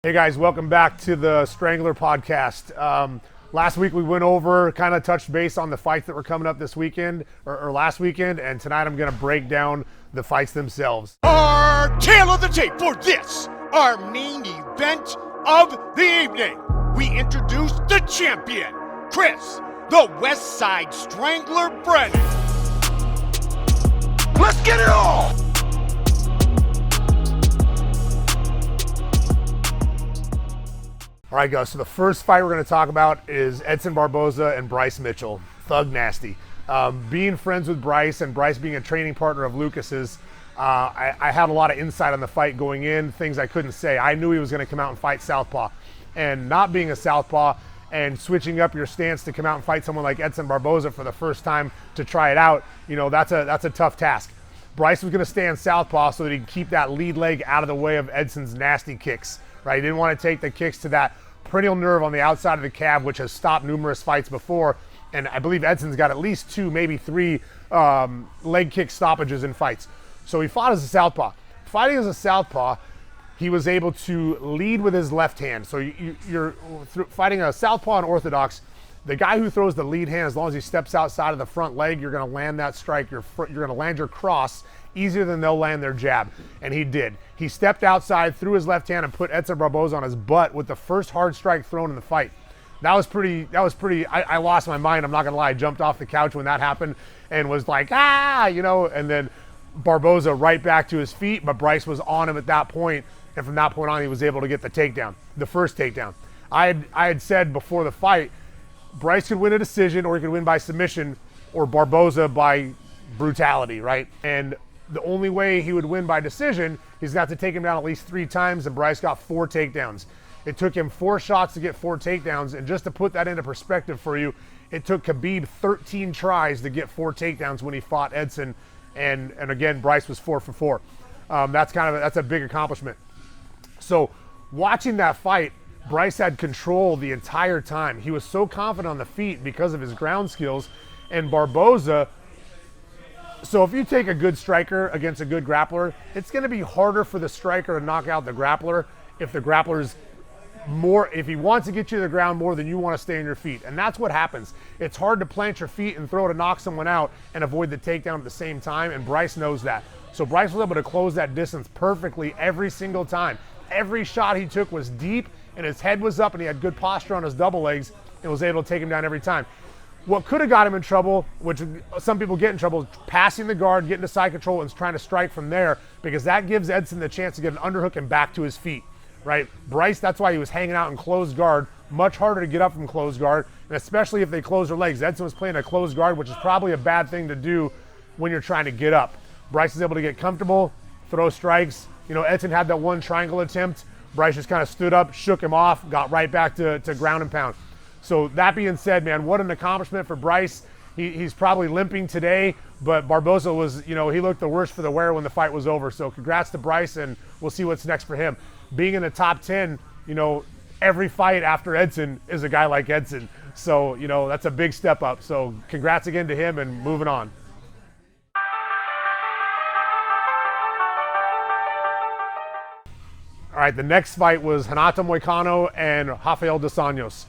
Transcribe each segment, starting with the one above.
Hey guys, welcome back to the Strangler podcast. Last week we went over, kind of touched base on the fights that were coming up this weekend, or last weekend, and tonight I'm going to break down the fights themselves. Our tale of the tape for this, our main event of the evening. We introduce the champion, Chris, the West Side Strangler Brennan. Let's get it on! All right, guys, so the first fight we're going to talk about is Edson Barboza and Bryce Mitchell, Thug Nasty. Being friends with Bryce and Bryce being a training partner of Lucas's, I had a lot of insight on the fight going in, things I couldn't say. I knew he was going to come out and fight southpaw. And not being a southpaw and switching up your stance to come out and fight someone like Edson Barboza for the first time to try it out, you know, that's a tough task. Bryce was going to stand southpaw so that he could keep that lead leg out of the way of Edson's nasty kicks. Right, he didn't want to take the kicks to that perennial nerve on the outside of the calf, which has stopped numerous fights before. And I believe Edson's got at least 2, maybe 3 leg kick stoppages in fights. So he fought as a southpaw. Fighting as a southpaw, he was able to lead with his left hand. So you're fighting a southpaw and orthodox. The guy who throws the lead hand, as long as he steps outside of the front leg, you're going to land that strike. You're going to land your cross easier than they'll land their jab. And he did. He stepped outside, threw his left hand, and put Edson Barboza on his butt with the first hard strike thrown in the fight. That was pretty, I lost my mind, I'm not going to lie. I jumped off the couch when that happened and was like, you know, and then Barboza right back to his feet, but Bryce was on him at that point, and from that point on, he was able to get the takedown, the first takedown. I had said before the fight, Bryce could win a decision, or he could win by submission, or Barboza by brutality, right? And the only way he would win by decision, he's got to take him down at least 3 times, and Bryce got 4 takedowns. It took him 4 shots to get 4 takedowns, and just to put that into perspective for you, it took Khabib 13 tries to get 4 takedowns when he fought Edson, and again, Bryce was 4 for 4. That's a big accomplishment. So watching that fight, Bryce had control the entire time. He was so confident on the feet because of his ground skills, and Barboza. So if you take a good striker against a good grappler, it's going to be harder for the striker to knock out the grappler if the grappler's more, if he wants to get you to the ground more than you want to stay on your feet. And that's what happens. It's hard to plant your feet and throw to knock someone out and avoid the takedown at the same time, and Bryce knows that. So Bryce was able to close that distance perfectly every single time. Every shot he took was deep, and his head was up, and he had good posture on his double legs, and was able to take him down every time. What could have got him in trouble, which some people get in trouble, is passing the guard, getting to side control, and trying to strike from there, because that gives Edson the chance to get an underhook and back to his feet, right? Bryce, that's why he was hanging out in closed guard. Much harder to get up from closed guard, and especially if they close their legs. Edson was playing a closed guard, which is probably a bad thing to do when you're trying to get up. Bryce is able to get comfortable, throw strikes. You know, Edson had that one triangle attempt. Bryce just kind of stood up, shook him off, got right back to ground and pound. So that being said, man, what an accomplishment for Bryce. He's probably limping today, but Barboza was, you know, he looked the worse for the wear when the fight was over. So congrats to Bryce, and we'll see what's next for him. Being in the top 10, you know, every fight after Edson is a guy like Edson. So, you know, that's a big step up. So congrats again to him, and moving on. All right, the next fight was Renato Moicano and Rafael dos Anjos.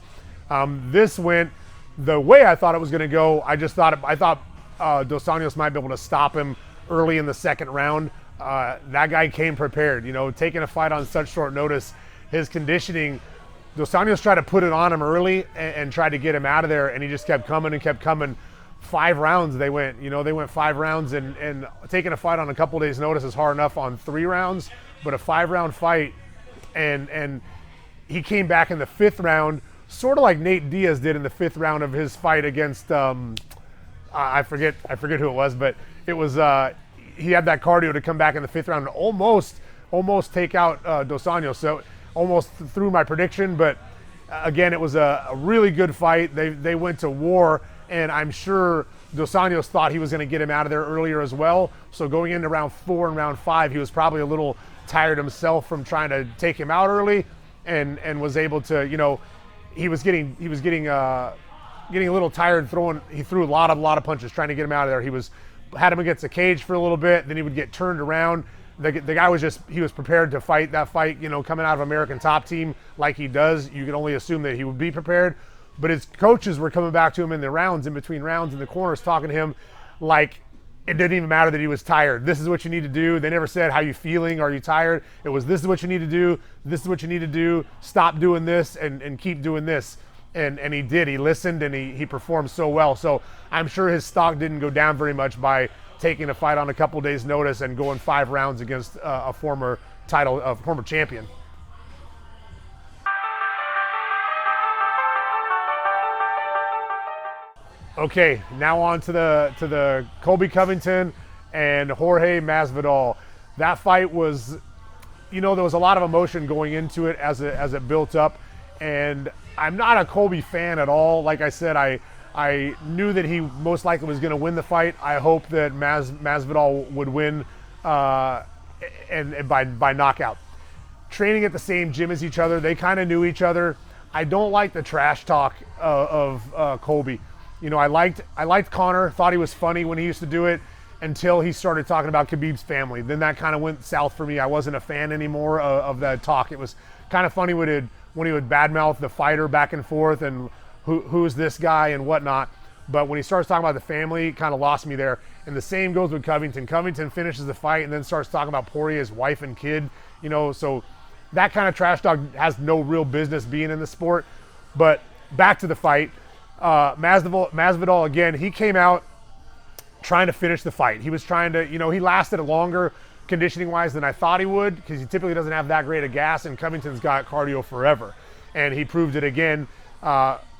This went the way I thought it was going to go. I thought Dos Anjos might be able to stop him early in the second round. That guy came prepared. You know, taking a fight on such short notice, his conditioning, Dos Anjos tried to put it on him early and tried to get him out of there, and he just kept coming and kept coming. 5 rounds they went. You know, they went 5 rounds, and taking a fight on a couple days' notice is hard enough on 3 rounds, but a 5-round fight, and he came back in the 5th round, sort of like Nate Diaz did in the 5th round of his fight against, I forget who it was, but it was, he had that cardio to come back in the 5th round and almost take out Dos Anjos. So almost threw my prediction, but again, it was a really good fight. They went to war, and I'm sure Dos Anjos thought he was going to get him out of there earlier as well. So going into round 4 and round 5, he was probably a little tired himself from trying to take him out early, and was able to, you know, he was getting a little tired throwing. He threw a lot of punches trying to get him out of there. Had him against the cage for a little bit, then he would get turned around, the guy was he was prepared to fight that fight, you know, coming out of American Top Team like he does. You can only assume that he would be prepared. But his coaches were coming back to him in the rounds, in between rounds, in the corners, talking to him like it didn't even matter that he was tired. This is what you need to do. They never said, how you feeling? Are you tired? It was, this is what you need to do. This is what you need to do. Stop doing this and keep doing this. And he did. He listened and he performed so well. So I'm sure his stock didn't go down very much by taking a fight on a couple days' notice and going 5 rounds against a former champion. Okay, now on to the Colby Covington and Jorge Masvidal. That fight was, you know, there was a lot of emotion going into it as it built up, and I'm not a Colby fan at all. Like I said, I knew that he most likely was going to win the fight. I hope that Masvidal would win and by knockout. Training at the same gym as each other, they kind of knew each other. I don't like the trash talk of Colby. You know, I liked Conor, thought he was funny when he used to do it until he started talking about Khabib's family. Then that kind of went south for me. I wasn't a fan anymore of that talk. It was kind of funny when he would badmouth the fighter back and forth and who's this guy and whatnot. But when he starts talking about the family, it kind of lost me there. And the same goes with Covington. Covington finishes the fight and then starts talking about Poirier's wife and kid. You know, so that kind of trash talk has no real business being in the sport. But back to the fight. Masvidal, again, he came out trying to finish the fight. He was trying to, you know, he lasted longer conditioning-wise than I thought he would because he typically doesn't have that great of gas, and Covington's got cardio forever. And he proved it again.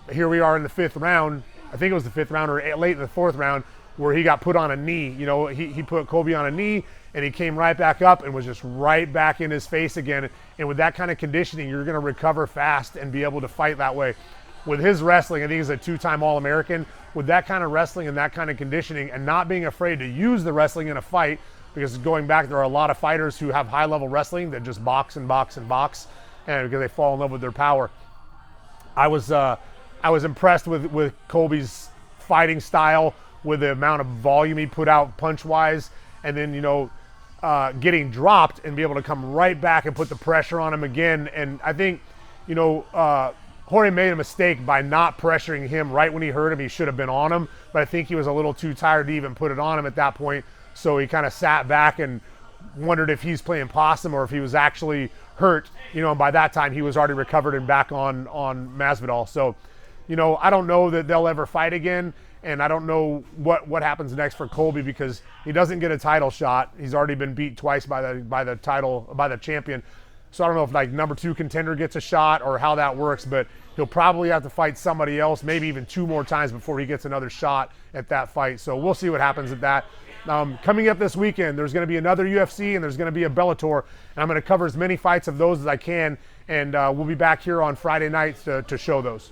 Here we are in the 5th round. I think it was the 5th round or late in the 4th round where he got put on a knee. You know, he put Colby on a knee, and he came right back up and was just right back in his face again. And with that kind of conditioning, you're going to recover fast and be able to fight that way. With his wrestling, I think he's a 2-time All-American. With that kind of wrestling and that kind of conditioning and not being afraid to use the wrestling in a fight, because going back, there are a lot of fighters who have high-level wrestling that just box and box and box, and because they fall in love with their power. I was impressed with Colby's fighting style, with the amount of volume he put out punch-wise, and then, you know, getting dropped and be able to come right back and put the pressure on him again. And I think, you know, Jorge made a mistake by not pressuring him right when he hurt him. He should have been on him, but I think he was a little too tired to even put it on him at that point. So he kind of sat back and wondered if he's playing possum or if he was actually hurt. You know, and by that time he was already recovered and back on Masvidal. So, you know, I don't know that they'll ever fight again, and I don't know what happens next for Colby because he doesn't get a title shot. He's already been beat twice by the champion. So I don't know if like number 2 contender gets a shot or how that works, but he'll probably have to fight somebody else, maybe even 2 more times before he gets another shot at that fight. So we'll see what happens at that. Coming up this weekend, there's going to be another UFC and there's going to be a Bellator, and I'm going to cover as many fights of those as I can, and we'll be back here on Friday nights to show those.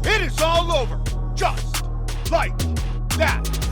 It is all over, just like that.